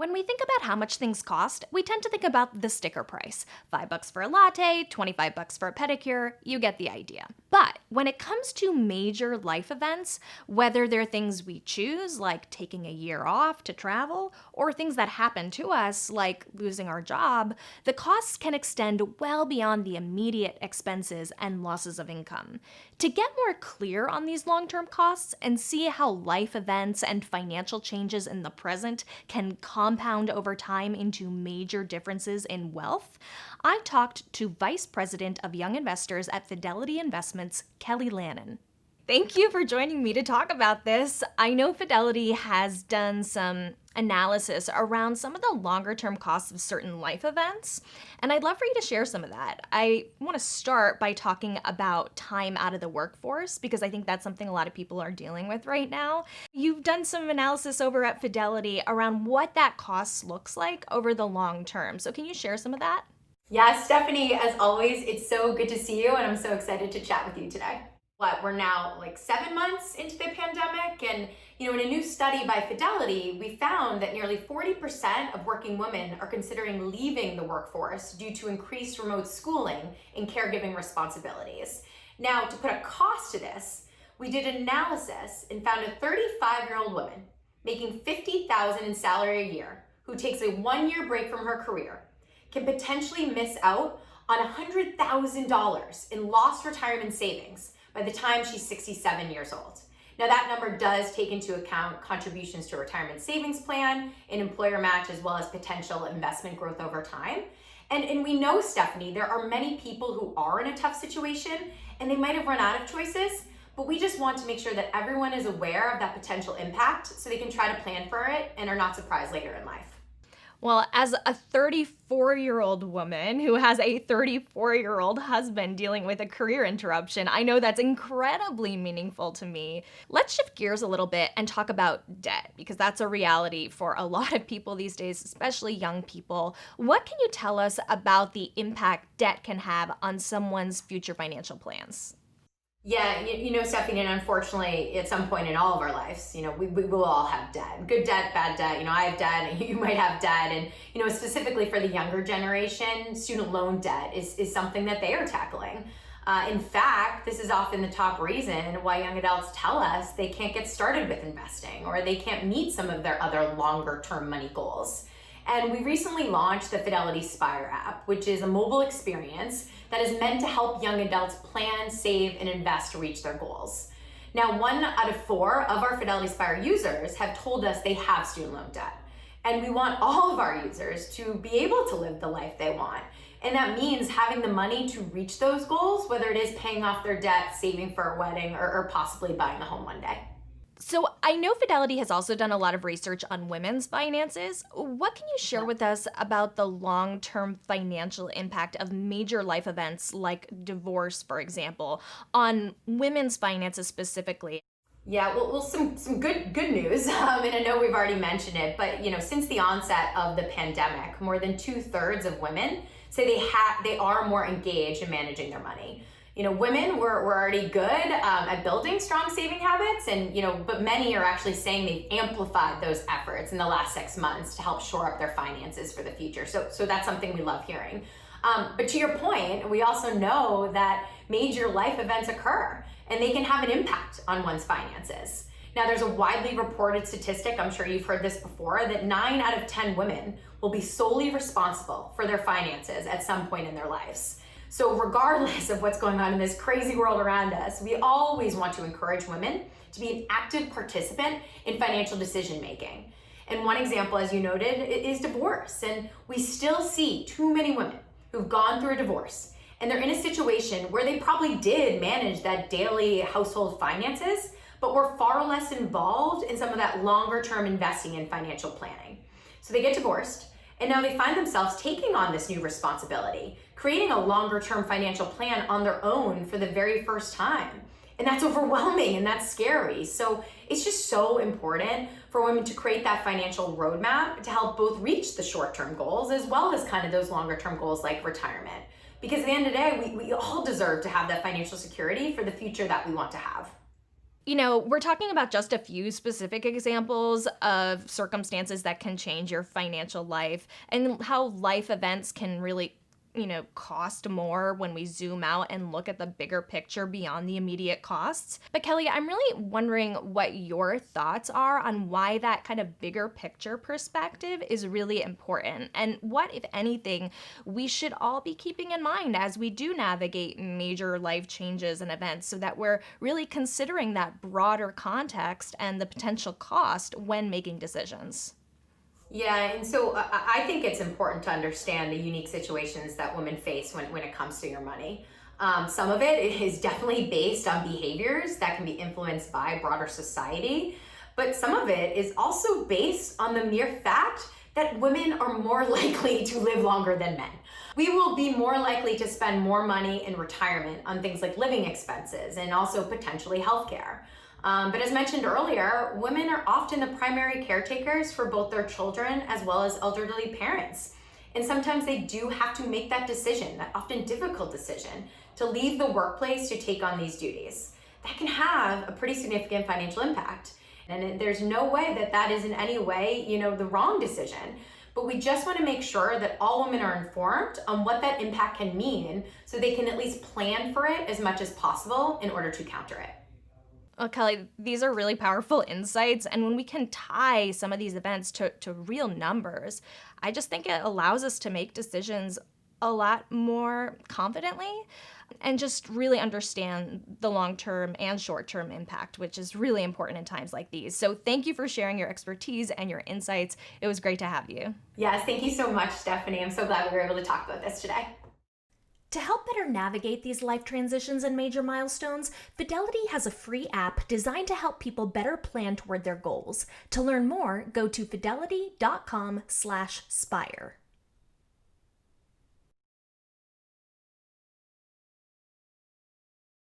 When we think about how much things cost, we tend to think about the sticker price. $5 for a latte, $25 for a pedicure, you get the idea. But when it comes to major life events, whether they're things we choose, like taking a year off to travel, or things that happen to us, like losing our job, the costs can extend well beyond the immediate expenses and losses of income. To get more clear on these long-term costs and see how life events and financial changes in the present can compound over time into major differences in wealth, I talked to Vice President of Young Investors at Fidelity Investments, Kelly Lannan. Thank you for joining me to talk about this. I know Fidelity has done some analysis around some of the longer term costs of certain life events, and I'd love for you to share some of that. I want to start by talking about time out of the workforce because I think that's something a lot of people are dealing with right now. You've done some analysis over at Fidelity around what that cost looks like over the long term. So can you share some of that? Yeah, Stephanie, as always, it's so good to see you, and I'm so excited to chat with you today. We're now like 7 months into the pandemic, and in a new study by Fidelity, we found that nearly 40% of working women are considering leaving the workforce due to increased remote schooling and caregiving responsibilities. Now, to put a cost to this, we did an analysis and found a 35-year-old woman making $50,000 in salary a year who takes a 1-year break from her career can potentially miss out on $100,000 in lost retirement savings by the time she's 67 years old. Now that number does take into account contributions to a retirement savings plan, an employer match, as well as potential investment growth over time. And we know, Stephanie, there are many people who are in a tough situation and they might have run out of choices, but we just want to make sure that everyone is aware of that potential impact so they can try to plan for it and are not surprised later in life. Well, as a 34-year-old woman who has a 34-year-old husband dealing with a career interruption, I know that's incredibly meaningful to me. Let's shift gears a little bit and talk about debt, because that's a reality for a lot of people these days, especially young people. What can you tell us about the impact debt can have on someone's future financial plans? Yeah, Stephanie, and unfortunately, at some point in all of our lives, we will all have debt. Good debt, bad debt. I have debt, and you might have debt. And, specifically for the younger generation, student loan debt is something that they are tackling. In fact, this is often the top reason why young adults tell us they can't get started with investing or they can't meet some of their other longer term money goals. And we recently launched the Fidelity Spire app, which is a mobile experience that is meant to help young adults plan, save, and invest to reach their goals. Now, 1 out of 4 of our Fidelity Spire users have told us they have student loan debt. And we want all of our users to be able to live the life they want. And that means having the money to reach those goals, whether it is paying off their debt, saving for a wedding, or possibly buying a home one day. So I know Fidelity has also done a lot of research on women's finances. What can you share with us about the long-term financial impact of major life events like divorce, for example, on women's finances specifically? Yeah, well, some good news, and I know we've already mentioned it, but since the onset of the pandemic, more than 2/3 of women say they are more engaged in managing their money. Women were already good at building strong saving habits, and but many are actually saying they've amplified those efforts in the last 6 months to help shore up their finances for the future. So that's something we love hearing. But to your point, we also know that major life events occur, and they can have an impact on one's finances. Now, there's a widely reported statistic, I'm sure you've heard this before, that 9 out of 10 women will be solely responsible for their finances at some point in their lives. So regardless of what's going on in this crazy world around us, we always want to encourage women to be an active participant in financial decision making. And one example, as you noted, is divorce. And we still see too many women who've gone through a divorce, and they're in a situation where they probably did manage that daily household finances, but were far less involved in some of that longer term investing in financial planning. So they get divorced, and now they find themselves taking on this new responsibility, creating a longer term financial plan on their own for the very first time. And that's overwhelming and that's scary. So it's just so important for women to create that financial roadmap to help both reach the short term goals as well as kind of those longer term goals like retirement. Because at the end of the day, we all deserve to have that financial security for the future that we want to have. We're talking about just a few specific examples of circumstances that can change your financial life and how life events can really cost more when we zoom out and look at the bigger picture beyond the immediate costs. But Kelly, I'm really wondering what your thoughts are on why that kind of bigger picture perspective is really important, and what, if anything, we should all be keeping in mind as we do navigate major life changes and events, so that we're really considering that broader context and the potential cost when making decisions. Yeah, and so I think it's important to understand the unique situations that women face when it comes to your money. Some of it is definitely based on behaviors that can be influenced by broader society, but some of it is also based on the mere fact that women are more likely to live longer than men. We will be more likely to spend more money in retirement on things like living expenses and also potentially healthcare. But as mentioned earlier, women are often the primary caretakers for both their children as well as elderly parents. And sometimes they do have to make that decision, that often difficult decision, to leave the workplace to take on these duties. That can have a pretty significant financial impact. And there's no way that that is in any way, the wrong decision. But we just want to make sure that all women are informed on what that impact can mean so they can at least plan for it as much as possible in order to counter it. Well, Kelly, these are really powerful insights. And when we can tie some of these events to real numbers, I just think it allows us to make decisions a lot more confidently and just really understand the long-term and short-term impact, which is really important in times like these. So thank you for sharing your expertise and your insights. It was great to have you. Yes, thank you so much, Stephanie. I'm so glad we were able to talk about this today. To help better navigate these life transitions and major milestones, Fidelity has a free app designed to help people better plan toward their goals. To learn more, go to fidelity.com/spire.